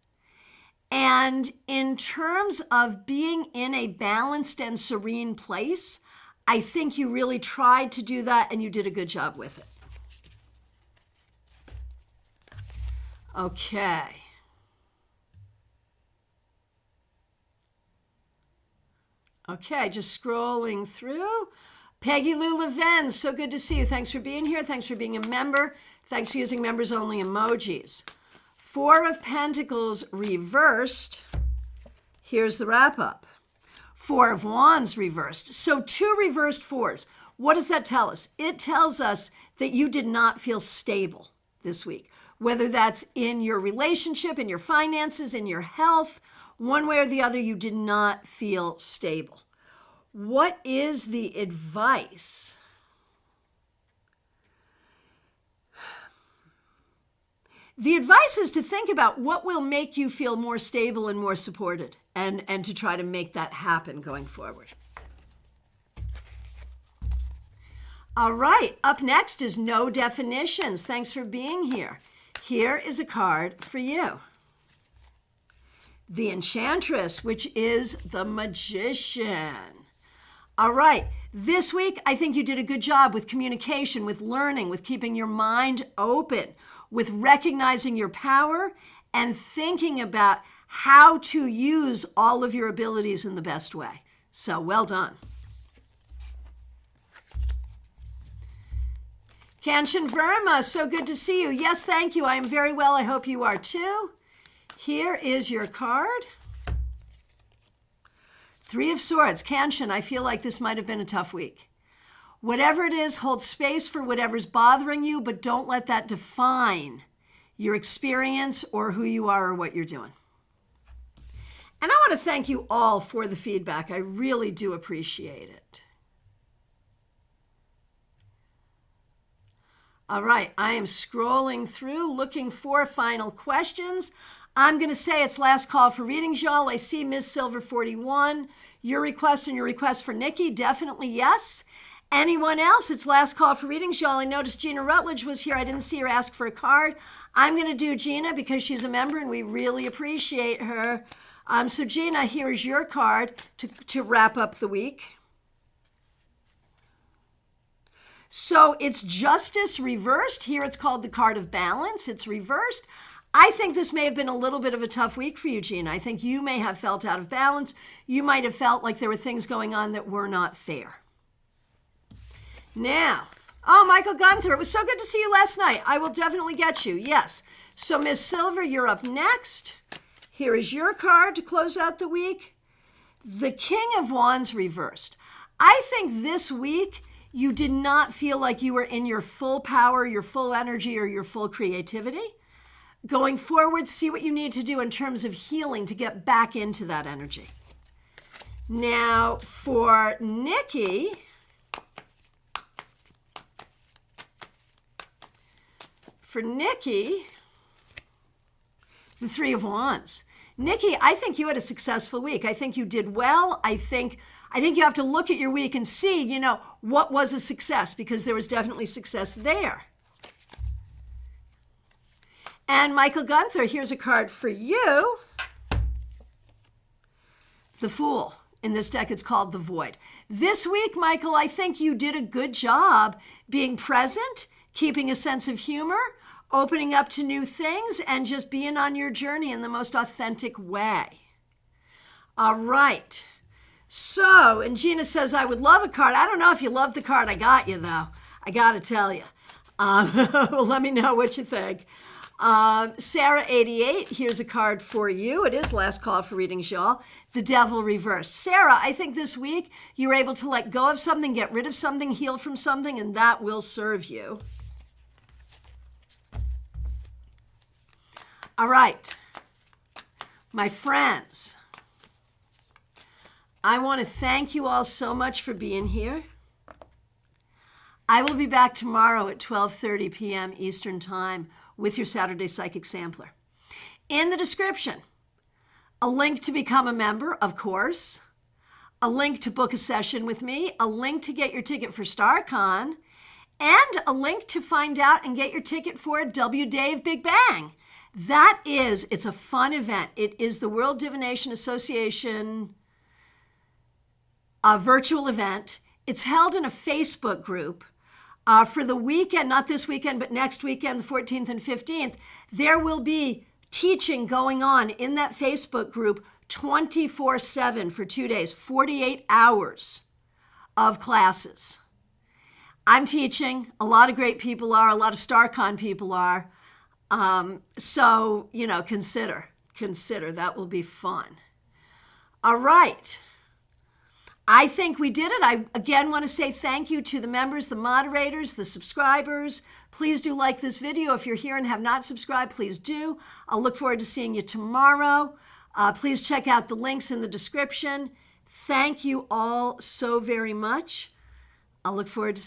and in terms of being in a balanced and serene place. I think you really tried to do that, and you did a good job with it. Okay. Okay, just scrolling through. Peggy Lou Leven, so good to see you. Thanks for being here. Thanks for being a member. Thanks for using members-only emojis. Four of Pentacles reversed. Here's the wrap-up. Four of Wands reversed. So 2 reversed 4s. What does that tell us? It tells us that you did not feel stable this week. Whether that's in your relationship, in your finances, in your health, one way or the other, you did not feel stable. What is the advice? The advice is to think about what will make you feel more stable and more supported, and to try to make that happen going forward. All right, up next is No Definitions. Thanks for being here. Here is a card for you. The Enchantress, which is the Magician. All right, this week, I think you did a good job with communication, with learning, with keeping your mind open, with recognizing your power and thinking about how to use all of your abilities in the best way. So well done. Kanchan Verma, so good to see you. Yes, thank you. I am very well. I hope you are too. Here is your card. 3 of Swords. Kanchan, I feel like this might have been a tough week. Whatever it is, hold space for whatever's bothering you, but don't let that define your experience or who you are or what you're doing. And I want to thank you all for the feedback. I really do appreciate it. All right, I am scrolling through, looking for final questions. I'm going to say it's last call for readings, y'all. I see Ms. Silver 41. Your request and your request for Nikki, definitely yes. Anyone else? It's last call for readings, y'all. I noticed Gina Rutledge was here. I didn't see her ask for a card. I'm going to do Gina because she's a member and we really appreciate her. So Gina, here's your card to wrap up the week. So it's Justice reversed. Here it's called the card of balance. It's reversed. I think this may have been a little bit of a tough week for you, Gina. I think you may have felt out of balance. You might have felt like there were things going on that were not fair. Now, Michael Gunther, it was so good to see you last night. I will definitely get you, yes. So Miss Silver, you're up next. Here is your card to close out the week. The King of Wands reversed. I think this week you did not feel like you were in your full power, your full energy, or your full creativity. Going forward, see what you need to do in terms of healing to get back into that energy. Now, for Nikki, the 3 of Wands. Nikki, I think you had a successful week. I think you did well. I think you have to look at your week and see, what was a success, because there was definitely success there. And Michael Gunther, here's a card for you. The Fool. In this deck, it's called the Void. This week, Michael, I think you did a good job being present, keeping a sense of humor, opening up to new things, and just being on your journey in the most authentic way. All right. So, and Gina says, I would love a card. I don't know if you love the card I got you, though. I got to tell you. Well, let me know what you think. Sarah 88, here's a card for you. It is last call for readings, y'all. The Devil Reversed. Sarah, I think this week you're able to let go of something, get rid of something, heal from something, and that will serve you. All right, my friends, I want to thank you all so much for being here. I will be back tomorrow at 12:30 p.m. Eastern Time with your Saturday Psychic Sampler. In the description, a link to become a member, of course, a link to book a session with me, a link to get your ticket for StarCon, and a link to find out and get your ticket for W Dave Big Bang. It's a fun event. It is the World Divination Association virtual event. It's held in a Facebook group. For the weekend, not this weekend, but next weekend, the 14th and 15th, there will be teaching going on in that Facebook group 24/7 for 2 days, 48 hours of classes. I'm teaching. A lot of great people are. A lot of StarCon people are. So, consider. That will be fun. All right. I think we did it. I, again, want to say thank you to the members, the moderators, the subscribers. Please do like this video. If you're here and have not subscribed, please do. I'll look forward to seeing you tomorrow. Please check out the links in the description. Thank you all so very much. I'll look forward to